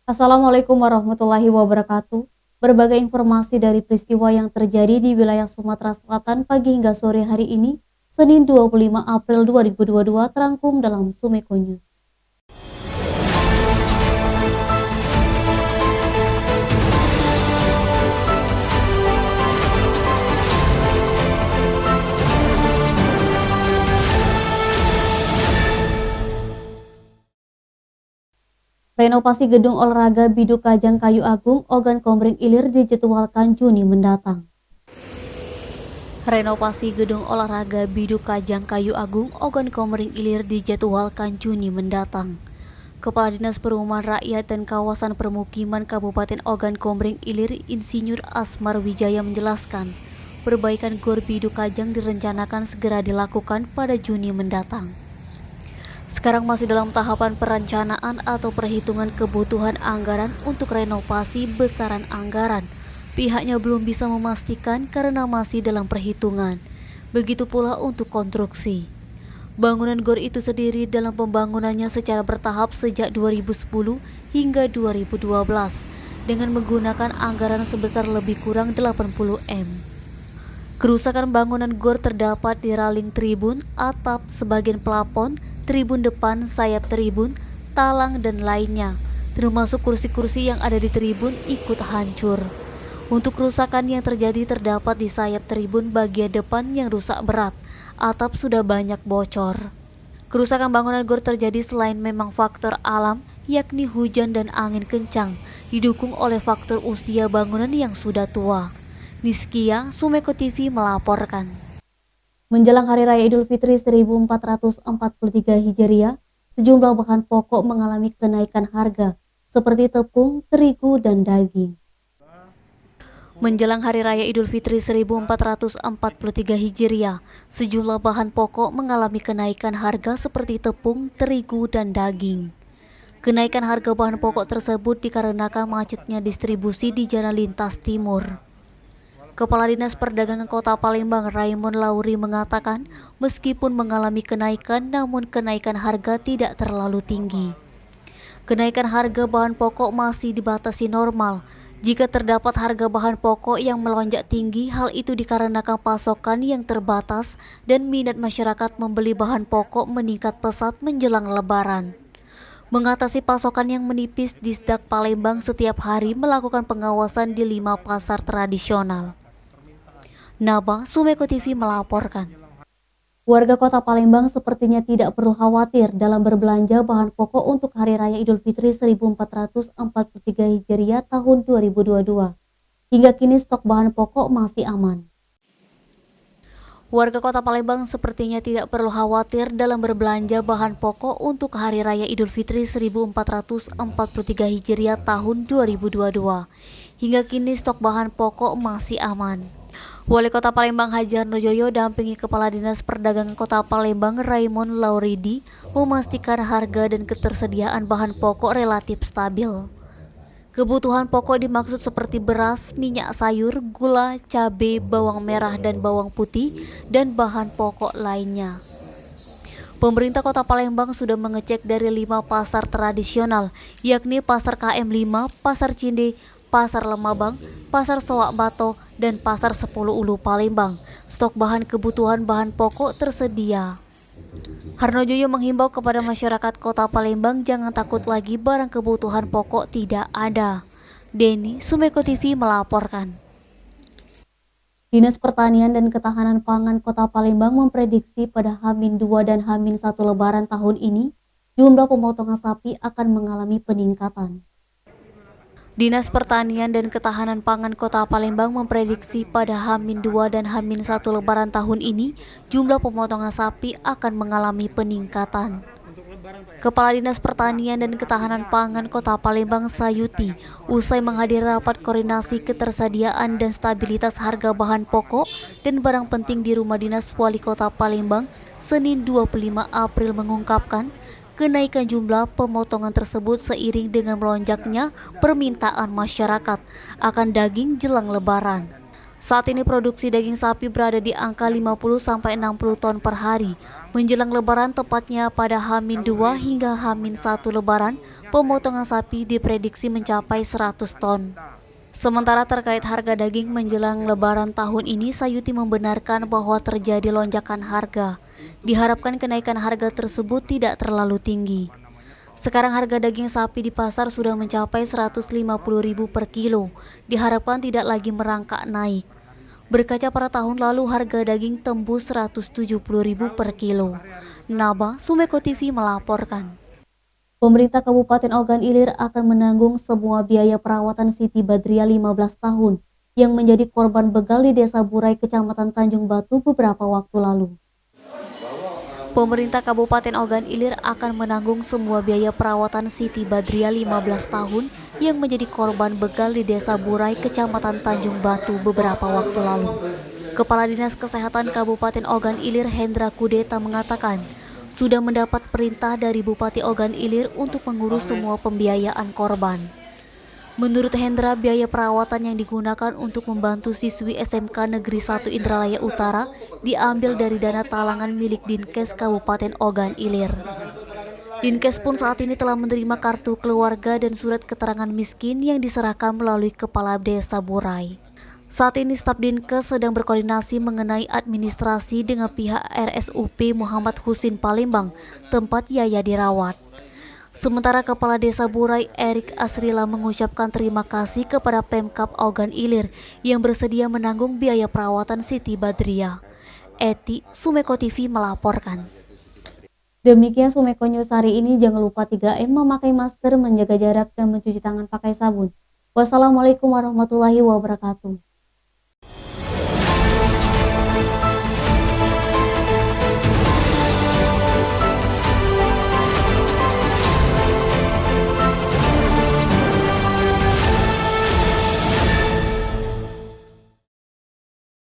Assalamualaikum warahmatullahi wabarakatuh. Berbagai informasi dari peristiwa yang terjadi di wilayah Sumatera Selatan pagi hingga sore hari ini, Senin 25 April 2022 terangkum dalam Sumeko News. Renovasi gedung olahraga Biduk Kajang Kayu Agung Ogan Komering Ilir dijadwalkan Juni mendatang. Renovasi gedung olahraga Biduk Kajang Kayu Agung Ogan Komering Ilir dijadwalkan Juni mendatang. Kepala Dinas Perumahan Rakyat dan Kawasan Permukiman Kabupaten Ogan Komering Ilir Insinyur Asmar Wijaya menjelaskan, perbaikan Gor Biduk Kajang direncanakan segera dilakukan pada Juni mendatang. Sekarang masih dalam tahapan perencanaan atau perhitungan kebutuhan anggaran untuk renovasi besaran anggaran. Pihaknya belum bisa memastikan karena masih dalam perhitungan. Begitu pula untuk konstruksi. Bangunan GOR itu sendiri dalam pembangunannya secara bertahap sejak 2010 hingga 2012 dengan menggunakan anggaran sebesar lebih kurang 80 M. Kerusakan bangunan GOR terdapat di raling tribun, atap, sebagian plafon, tribun depan, sayap tribun, talang, dan lainnya, termasuk kursi-kursi yang ada di tribun ikut hancur. Untuk kerusakan yang terjadi terdapat di sayap tribun bagian depan yang rusak berat, atap sudah banyak bocor. Kerusakan bangunan GOR terjadi selain memang faktor alam, yakni hujan dan angin kencang, didukung oleh faktor usia bangunan yang sudah tua. Niskia, Sumeko TV melaporkan. Menjelang Hari Raya Idul Fitri 1443 Hijriah, sejumlah bahan pokok mengalami kenaikan harga, seperti tepung, terigu, dan daging. Menjelang Hari Raya Idul Fitri 1443 Hijriah, sejumlah bahan pokok mengalami kenaikan harga seperti tepung, terigu, dan daging. Kenaikan harga bahan pokok tersebut dikarenakan macetnya distribusi di jalan lintas timur. Kepala Dinas Perdagangan Kota Palembang Raymond Lauri mengatakan, meskipun mengalami kenaikan, namun kenaikan harga tidak terlalu tinggi. Kenaikan harga bahan pokok masih dibatasi normal. Jika terdapat harga bahan pokok yang melonjak tinggi, hal itu dikarenakan pasokan yang terbatas dan minat masyarakat membeli bahan pokok meningkat pesat menjelang Lebaran. Mengatasi pasokan yang menipis, Disdak Palembang setiap hari melakukan pengawasan di 5 pasar tradisional. Naba, Sumeko TV melaporkan. Warga Kota Palembang sepertinya tidak perlu khawatir dalam berbelanja bahan pokok untuk Hari Raya Idul Fitri 1443 Hijriah tahun 2022. Hingga kini stok bahan pokok masih aman. Warga Kota Palembang sepertinya tidak perlu khawatir dalam berbelanja bahan pokok untuk Hari Raya Idul Fitri 1443 Hijriah tahun 2022. Hingga kini stok bahan pokok masih aman. Wali Kota Palembang Haji Harnojoyo dampingi Kepala Dinas Perdagangan Kota Palembang Raymond Lauridi memastikan harga dan ketersediaan bahan pokok relatif stabil. Kebutuhan pokok dimaksud seperti beras, minyak sayur, gula, cabai, bawang merah dan bawang putih, dan bahan pokok lainnya. Pemerintah Kota Palembang sudah mengecek dari 5 pasar tradisional, yakni Pasar KM5, Pasar Cinde, Pasar Lemabang, Pasar Soak Bato, dan Pasar 10 Ulu Palembang. Stok bahan kebutuhan bahan pokok tersedia. Harnojoyo menghimbau kepada masyarakat Kota Palembang jangan takut lagi barang kebutuhan pokok tidak ada. Denny, Sumeko TV melaporkan. Dinas Pertanian dan Ketahanan Pangan Kota Palembang memprediksi pada H-2 dan H-1 Lebaran tahun ini, jumlah pemotongan sapi akan mengalami peningkatan. Dinas Pertanian dan Ketahanan Pangan Kota Palembang memprediksi pada H-2 dan H-1 Lebaran tahun ini, jumlah pemotongan sapi akan mengalami peningkatan. Kepala Dinas Pertanian dan Ketahanan Pangan Kota Palembang Sayuti, usai menghadiri rapat koordinasi ketersediaan dan stabilitas harga bahan pokok dan barang penting di Rumah Dinas Wali Kota Palembang, Senin 25 April mengungkapkan, kenaikan jumlah pemotongan tersebut seiring dengan melonjaknya permintaan masyarakat akan daging jelang Lebaran. Saat ini produksi daging sapi berada di angka 50-60 ton per hari. Menjelang lebaran tepatnya pada H-2 hingga H-1 lebaran, pemotongan sapi diprediksi mencapai 100 ton. Sementara terkait harga daging menjelang lebaran tahun ini, Sayuti membenarkan bahwa terjadi lonjakan harga. Diharapkan kenaikan harga tersebut tidak terlalu tinggi. Sekarang harga daging sapi di pasar sudah mencapai Rp150.000 per kilo. Diharapkan tidak lagi merangkak naik. Berkaca pada tahun lalu harga daging tembus Rp170.000 per kilo. Naba, Sumeko TV melaporkan. Pemerintah Kabupaten Ogan Ilir akan menanggung semua biaya perawatan Siti Badriah 15 tahun yang menjadi korban begal di Desa Burai, Kecamatan Tanjung Batu beberapa waktu lalu. Pemerintah Kabupaten Ogan Ilir akan menanggung semua biaya perawatan Siti Badriah 15 tahun yang menjadi korban begal di Desa Burai, Kecamatan Tanjung Batu beberapa waktu lalu. Kepala Dinas Kesehatan Kabupaten Ogan Ilir Hendra Kudeta mengatakan, sudah mendapat perintah dari Bupati Ogan Ilir untuk mengurus semua pembiayaan korban. Menurut Hendra, biaya perawatan yang digunakan untuk membantu siswi SMK Negeri 1 Indralaya Utara diambil dari dana talangan milik Dinkes Kabupaten Ogan Ilir. Dinkes pun saat ini telah menerima kartu keluarga dan surat keterangan miskin yang diserahkan melalui Kepala Desa Burai. Saat ini staf Dinkes sedang berkoordinasi mengenai administrasi dengan pihak RSUP Muhammad Husin Palembang, tempat Yaya dirawat. Sementara Kepala Desa Burai Erik Asrila mengucapkan terima kasih kepada Pemkab Ogan Ilir yang bersedia menanggung biaya perawatan Siti Badriah. Eti, Sumeko TV melaporkan. Demikian Sumeko News hari ini. Jangan lupa 3M, memakai masker, menjaga jarak, dan mencuci tangan pakai sabun. Wassalamualaikum warahmatullahi wabarakatuh.